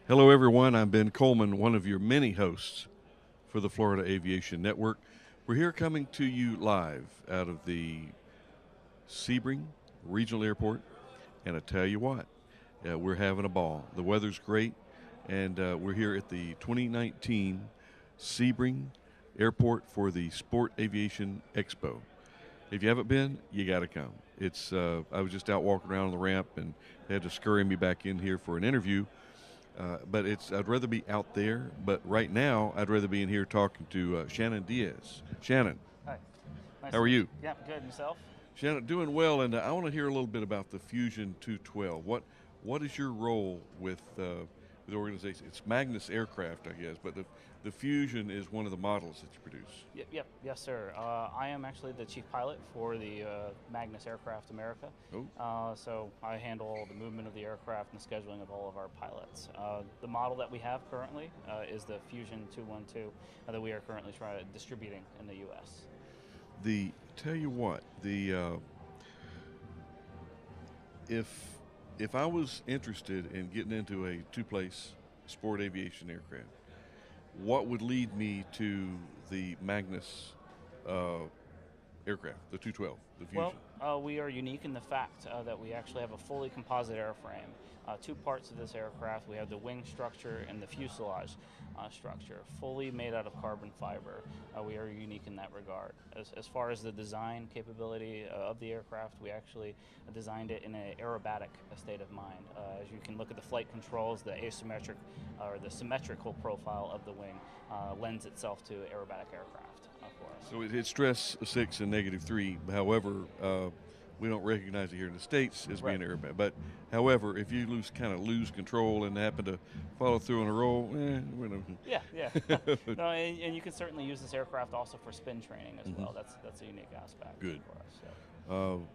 Hello, everyone. I'm Ben Coleman, one of your many hosts for the Florida Aviation Network. We're here coming to you live out of the Sebring Regional Airport, and I tell you what, we're having a ball. The weather's great, and we're here at the 2019 Sebring Airport for the Sport Aviation Expo. If you haven't been, you got to come. I was just out walking around on the ramp and they had to scurry me back in here for an interview. But I'd rather be out there. But right now, I'd rather be in here talking to Shannon Diaz. Shannon, Hi. Nice how to are meet you? Yeah, good. And yourself? Shannon, doing well, and I want to hear a little bit about the Fusion 212. What is your role with the organization? It's Magnus Aircraft, I guess, but the Fusion is one of the models that you produce. Yep. Yes, sir. I am actually the chief pilot for the Magnus Aircraft America. Oh, So I handle all the movement of the aircraft and the scheduling of all of our pilots. The model that we have currently is the Fusion 212 that we are currently distributing in the U.S. tell you what, if if I was interested in getting into a two-place sport aviation aircraft, what would lead me to the Magnus uh, aircraft, the 212, the Fusion? Well, we are unique in the fact that we actually have a fully composite airframe. Two parts of this aircraft. We have the wing structure and the fuselage structure, fully made out of carbon fiber. We are unique in that regard. As far as the design capability of the aircraft, we actually designed it in an aerobatic state of mind. As you can look at the flight controls, the asymmetric or the symmetrical profile of the wing lends itself to aerobatic aircraft for us. So it's stress 6 and -3. However, we don't recognize it here in the States as being Right. airbag. But however, if you lose control and happen to follow through on a roll, we don't. Yeah. No, and you can certainly use this aircraft also for spin training as well. That's a unique aspect Good. for us. So.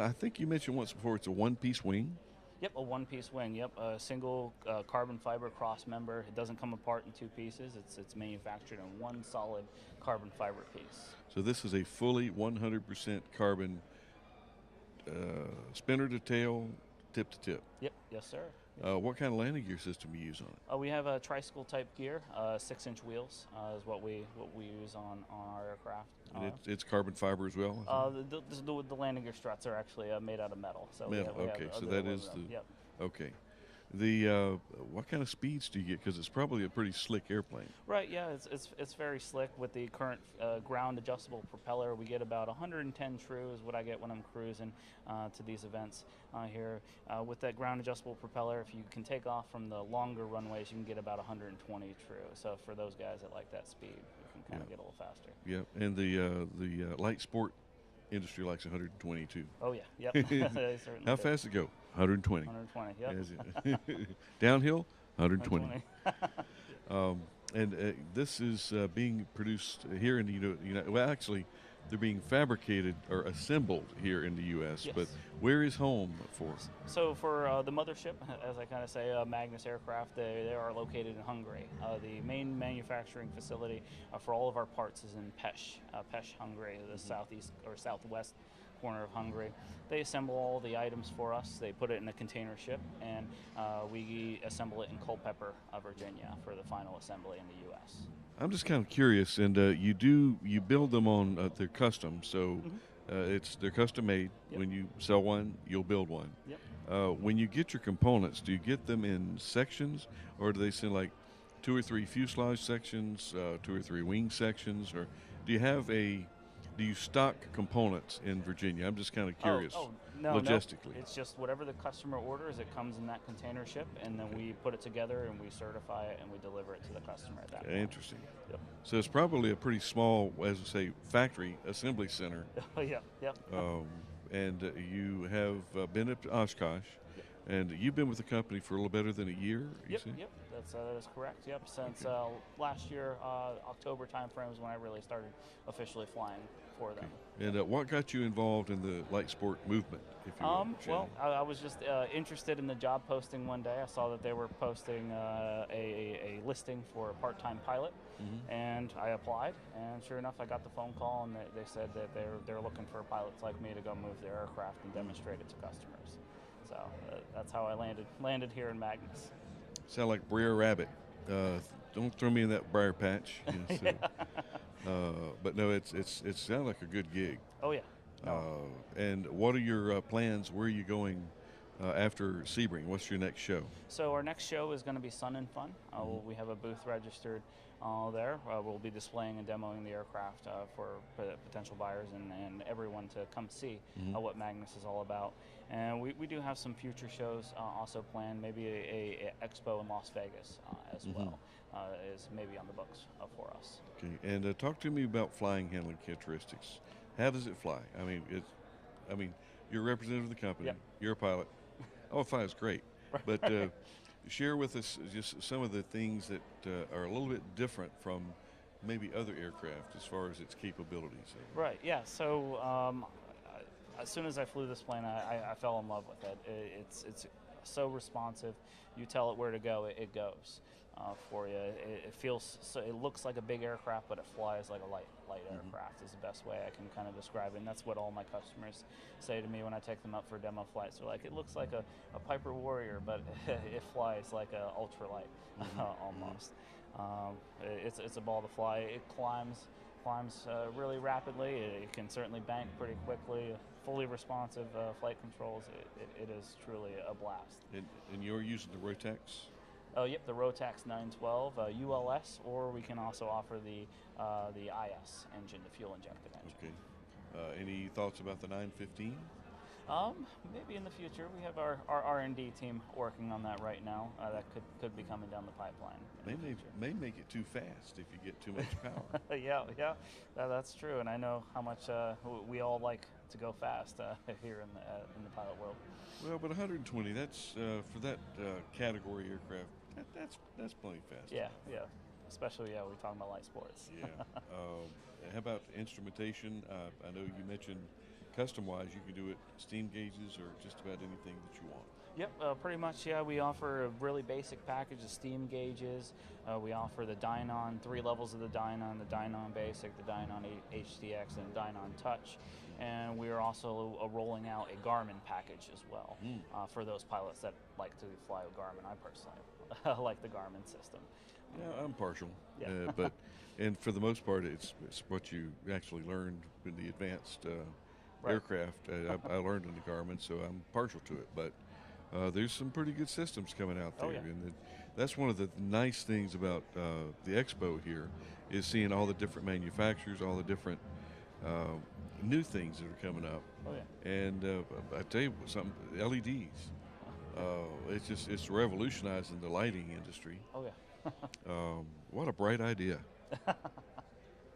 I think you mentioned once before it's a one-piece wing. Yep, a one-piece wing. Yep, a single carbon fiber cross member. It doesn't come apart in two pieces. It's manufactured in one solid carbon fiber piece. So this is a fully 100% carbon spinner to tail, tip to tip. Yep, yes, sir. What kind of landing gear system you use on it? We have a tricycle type gear. 6-inch wheels is what we use on our aircraft. And it's carbon fiber as well. The landing gear struts are actually made out of metal. So Metal. Okay, so that is aluminum. Yep. okay. The what kind of speeds do you get? Because it's probably a pretty slick airplane. Right, yeah, it's very slick with the current ground adjustable propeller. We get about 110 true is what I get when I'm cruising to these events here. With that ground adjustable propeller, if you can take off from the longer runways, you can get about 120 true. So for those guys that like that speed, you can kind of get a little faster. Yeah, and the light sport industry likes 122. Oh yeah, yep. They certainly How do. fast it go? 120. 120, yep. Is it? Downhill, 120. 120. And this is being produced here in the United. Well, actually, they're being fabricated or assembled here in the U.S. Yes. But where is home for? So for the mothership, as I kind of say, Magnus Aircraft, they are located in Hungary. The main manufacturing facility for all of our parts is in Pest, Hungary, the southeast or southwest corner of Hungary. They assemble all the items for us. They put it in a container ship, and we assemble it in Culpeper, Virginia, for the final assembly in the U.S. I'm just kind of curious, and you build them on they're custom, so they're custom made. Yep. When you sell one, you'll build one. Yep. When you get your components, do you get them in sections, or do they send like 2 or 3 fuselage sections, 2 or 3 wing sections, or do you stock components in Virginia? I'm just kind of curious. No, logistically. No. It's just whatever the customer orders, it comes in that container ship, and then we put it together and we certify it and we deliver it to the customer at that point. Interesting. Yep. So it's probably a pretty small, as I say, factory assembly center. Yep. And you have been at Oshkosh, and you've been with the company for a little better than a year. Yep. That is correct. Yep. Since last year, October timeframe is when I really started officially flying for them. And what got you involved in the light sport movement, if you will? Well, I was just interested in the job posting one day. I saw that they were posting a listing for a part-time pilot, and I applied. And sure enough, I got the phone call, and they said that they're looking for pilots like me to go move their aircraft and demonstrate it to customers. So that's how I landed here in Magnus. Sound like Brer Rabbit. Don't throw me in that briar patch. You know, but no, it sounds like a good gig. Oh yeah. No. And what are your plans? Where are you going after Sebring? What's your next show? So our next show is going to be Sun and Fun. We have a booth registered there. We'll be displaying and demoing the aircraft for potential buyers and everyone to come see what Magnus is all about. And we do have some future shows also planned, maybe a expo in Las Vegas as well is maybe on the books for us. Okay, and talk to me about flying handling characteristics. How does it fly? I mean, you're a representative of the company. Yep. You're a pilot. Oh, it flies great. But share with us just some of the things that are a little bit different from maybe other aircraft as far as its capabilities. Right. Yeah. So as soon as I flew this plane, I fell in love with it. It's so responsive. You tell it where to go, it goes for you. It feels so. It looks like a big aircraft, but it flies like a light aircraft. Is the best way I can kind of describe it. And that's what all my customers say to me when I take them up for demo flights. They're like, it looks like a Piper Warrior, but it flies like a ultralight almost. It's a ball to fly. It climbs really rapidly. It can certainly bank pretty quickly. Fully responsive flight controls. It is truly a blast. And you're using the Rotax? Yep, the Rotax 912 ULS, or we can also offer the IS engine, the fuel injected engine. Okay. Any thoughts about the 915? Maybe in the future. We have our R&D team working on that right now. That could be coming down the pipeline. May make it too fast if you get too much power. Yeah, that's true. And I know how much we all like to go fast here in the pilot world. Well, but 120, that's for that category aircraft. That's plenty fast. Yeah. Especially we're talking about light sports. Yeah. How about instrumentation? I know you mentioned custom-wise, you can do it steam gauges or just about anything that you want. Yep, pretty much, yeah. We offer a really basic package of steam gauges. We offer the Dynon, 3 levels of the Dynon Basic, the Dynon HDX, and the Dynon Touch. And we are also rolling out a Garmin package as well for those pilots that like to fly with Garmin. I personally like the Garmin system. Yeah, I'm partial, Yeah. and for the most part, it's what you actually learned in the advanced aircraft. I learned in the Garmin, so I'm partial to it. But there's some pretty good systems coming out there, and that's one of the nice things about the expo here is seeing all the different manufacturers, all the different new things that are coming up. Oh yeah. And I tell you something, LEDs. It's revolutionizing the lighting industry. Oh yeah. What a bright idea.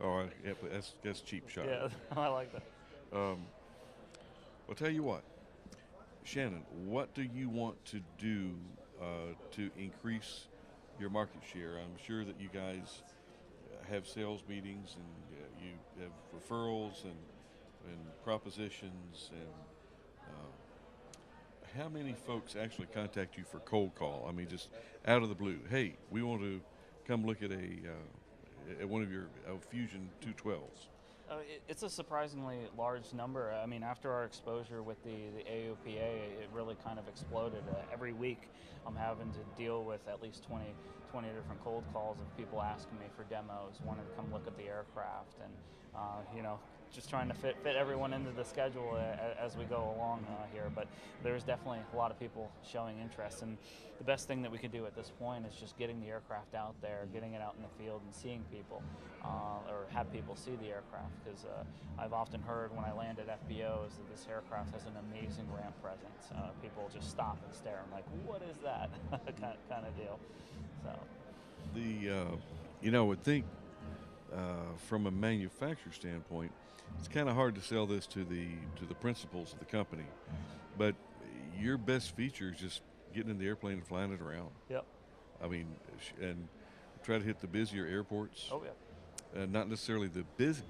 Oh, yeah, but that's cheap shot. Yeah, I like that. Well, tell you what, Shannon, what do you want to do to increase your market share? I'm sure that you guys have sales meetings and you have referrals and propositions, and how many folks actually contact you for cold call? I mean, just out of the blue. Hey, we want to come look at at one of your Fusion 212s. It's a surprisingly large number. I mean, after our exposure with the AOPA, it really kind of exploded. Every week I'm having to deal with at least 20 different cold calls of people asking me for demos, wanting to come look at the aircraft, and just trying to fit everyone into the schedule as we go along here. But there's definitely a lot of people showing interest, and the best thing that we could do at this point is just getting the aircraft out there, getting it out in the field and seeing people, or have people see the aircraft, because I've often heard when I land at FBOs that this aircraft has an amazing ramp presence. People just stop and stare. I'm like, what is that? kind of deal. So I would think from a manufacturer standpoint, it's kind of hard to sell this to the principals of the company, but your best feature is just getting in the airplane and flying it around. Yep. I mean, and try to hit the busier airports. Oh yeah. Not necessarily the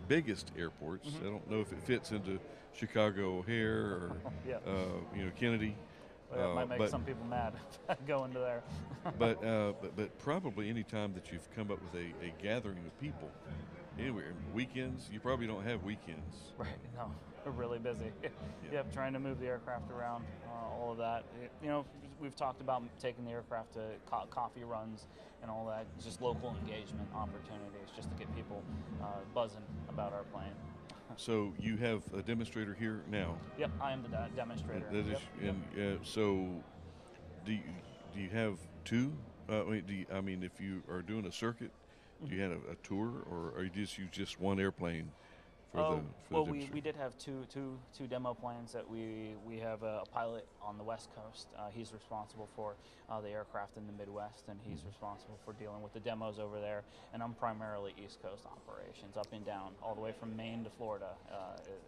biggest airports. I don't know if it fits into Chicago O'Hare or Kennedy. Well, that might make some people mad going to there. but probably any time that you've come up with a gathering of people Anyway, weekends, you probably don't have weekends. Right. No, we're really busy. Yep, trying to move the aircraft around, all of that. You know, we've talked about taking the aircraft to coffee runs and all that. Just local engagement opportunities, just to get people buzzing about our plane. So you have a demonstrator here now. Yep, I am the demonstrator. That is, Yep. and so do you have two? I mean, if you are doing a circuit, do you have a tour, or are you just one airplane for the well, demonstrator? we did have two demo planes that we have a pilot on the West Coast. He's responsible for the aircraft in the Midwest, and he's responsible for dealing with the demos over there. And I'm primarily East Coast operations, up and down, all the way from Maine to Florida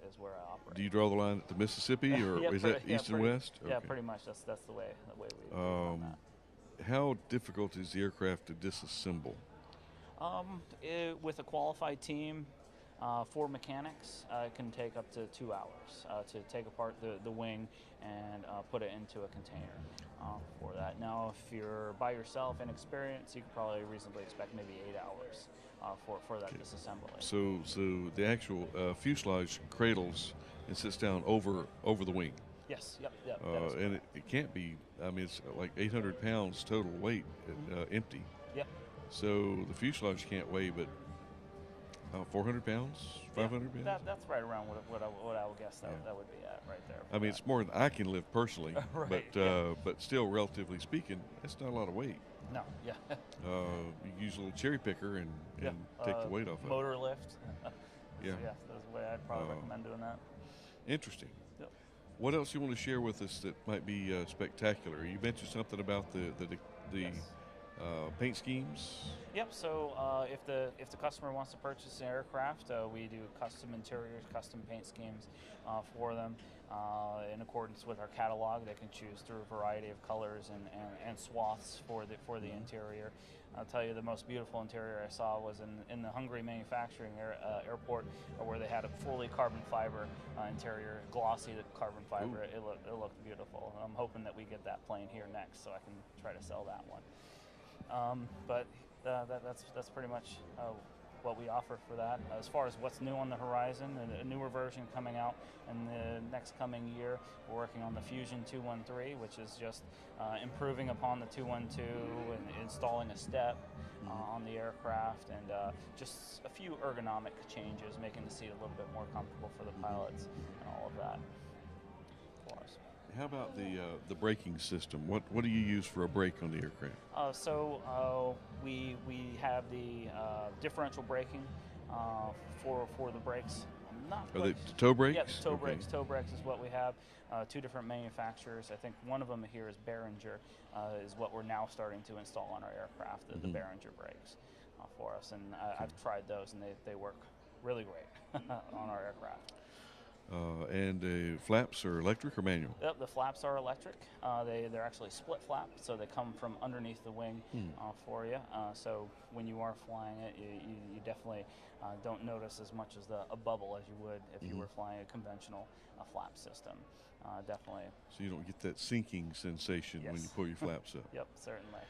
is where I operate. Do you draw the line at the Mississippi, or is that east and west? Yeah, Okay. pretty much. That's the way we run that. How difficult is the aircraft to disassemble? With a qualified team, for mechanics, it can take up to 2 hours to take apart the wing and put it into a container for that. Now, if you're by yourself, inexperienced, you could probably reasonably expect maybe 8 hours for that disassembly. So the actual fuselage cradles and sits down over the wing. Yes, yep. And it can't be, I mean, it's like 800 pounds total weight, empty. Yep. So the fuselage can't weigh but 400 pounds, 500 pounds? That's right around what I would guess that would be at right there. I mean, it's more than I can lift personally, Right, but still, relatively speaking, that's not a lot of weight. No, yeah. You use a little cherry picker and take the weight off of it. Motor lift. Yeah. So, that's the way I'd probably recommend doing that. Interesting. Yep. What else you want to share with us that might be spectacular? You mentioned something about the Yes. paint schemes. Yep. So if the customer wants to purchase an aircraft, we do custom interiors, custom paint schemes for them. In accordance with our catalog, they can choose through a variety of colors and swaths for the interior. I'll tell you, the most beautiful interior I saw was in the Hungary manufacturing airport, where they had a fully carbon fiber interior, glossy carbon fiber. It looked beautiful. I'm hoping that we get that plane here next, so I can try to sell that one. But that's pretty much what we offer for that. As far as what's new on the horizon, a newer version coming out in the next coming year, we're working on the Fusion 213, which is just improving upon the 212 and installing a step on the aircraft, and just a few ergonomic changes, making the seat a little bit more comfortable for the pilots and all of that for us. How about the braking system? What do you use for a brake on the aircraft? We have the differential braking for the brakes. Are they toe brakes? Yes, toe brakes. Toe brakes is what we have. Two different manufacturers. I think one of them here is Behringer, is what we're now starting to install on our aircraft, the Behringer brakes for us. And I've tried those, and they work really great on our aircraft. And the flaps are electric or manual? Yep, the flaps are electric. They're actually split flap, so they come from underneath the wing for you. So when you are flying it, you definitely don't notice as much as a bubble as you would if you were flying a conventional flap system. Definitely. So you don't get that sinking sensation when you pull your flaps up. Yep, certainly.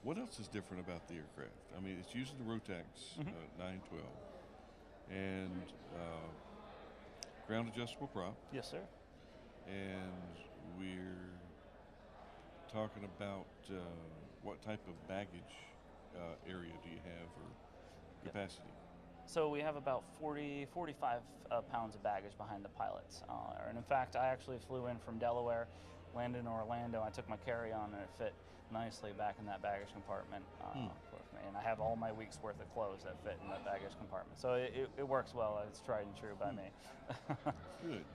What else is different about the aircraft? I mean, it's using the Rotax 912. And ground adjustable prop. Yes, sir. And we're talking about what type of baggage area do you have, or capacity? So we have about 45 pounds of baggage behind the pilots. And in fact, I actually flew in from Delaware, landed in Orlando. I took my carry-on, and it fit nicely back in that baggage compartment with me. And I have all my week's worth of clothes that fit in that baggage compartment. So it works well. It's tried and true by me. Good.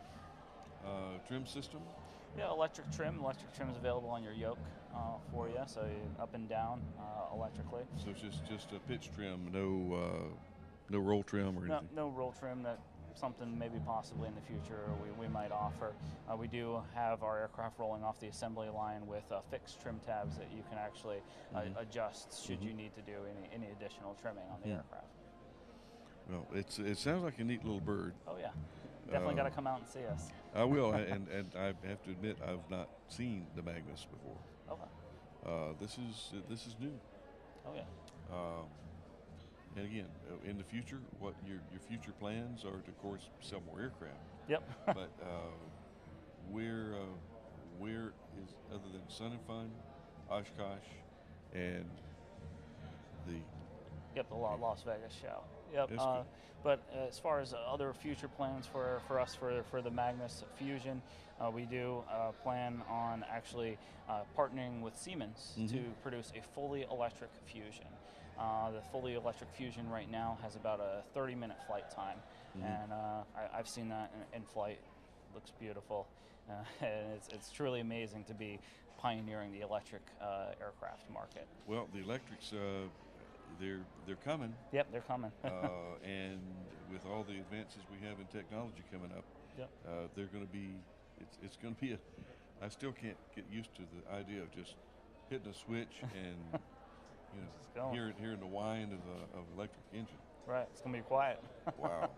Trim system? Yeah, electric trim. Electric trim is available on your yoke for you, so up and down electrically. So it's just a pitch trim, no roll trim or anything? No roll trim. That something maybe possibly in the future we might offer. We do have our aircraft rolling off the assembly line with fixed trim tabs that you can actually adjust should you need to do any additional trimming on the aircraft. Well, it sounds like a neat little bird. Oh yeah, definitely got to come out and see us. I will, and I have to admit I've not seen the Magnus before. Okay. This is new. Oh yeah. And again, in the future, what your future plans are to, of course, sell more aircraft. Yep. But where is, other than Sun and Fun, Oshkosh, and the Yep, the Las Vegas show. Yep. That's good. But as far as other future plans for us for the Magnus Fusion, we do plan on actually partnering with Siemens to produce a fully electric Fusion. The fully electric Fusion right now has about a 30-minute flight time, and I've seen that in flight. Looks beautiful, and it's truly amazing to be pioneering the electric aircraft market. Well, the electrics, they're coming. Yep, they're coming. And with all the advances we have in technology coming up, Yep. they're going to be. It's going to be a. I still can't get used to the idea of just hitting a switch and Just going. hearing the whine of electric engine. Right, it's going to be quiet. Wow.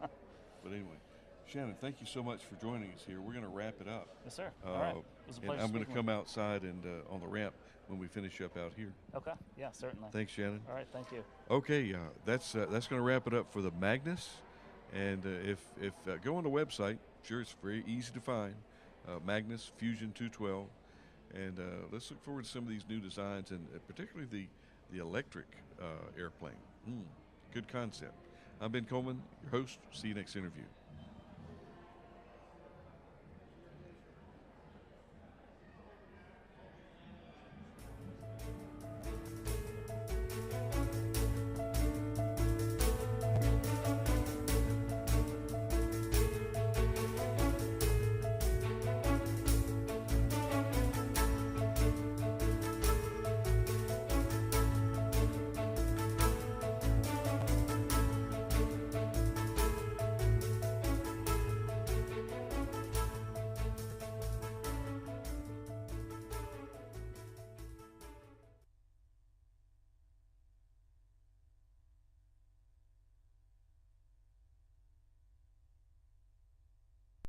But anyway, Shannon, thank you so much for joining us here. We're going to wrap it up. Yes, sir. All right. It was a And pleasure I'm going to speaking come with outside and on the ramp when we finish up out here. you. Okay, yeah, certainly. Thanks, Shannon. All right, thank you. Okay, that's going to wrap it up for the Magnus. And if go on the website, sure, it's very easy to find, Magnus Fusion 212. And let's look forward to some of these new designs, and particularly the electric airplane. Good concept. I'm Ben Coleman, your host. See you next interview.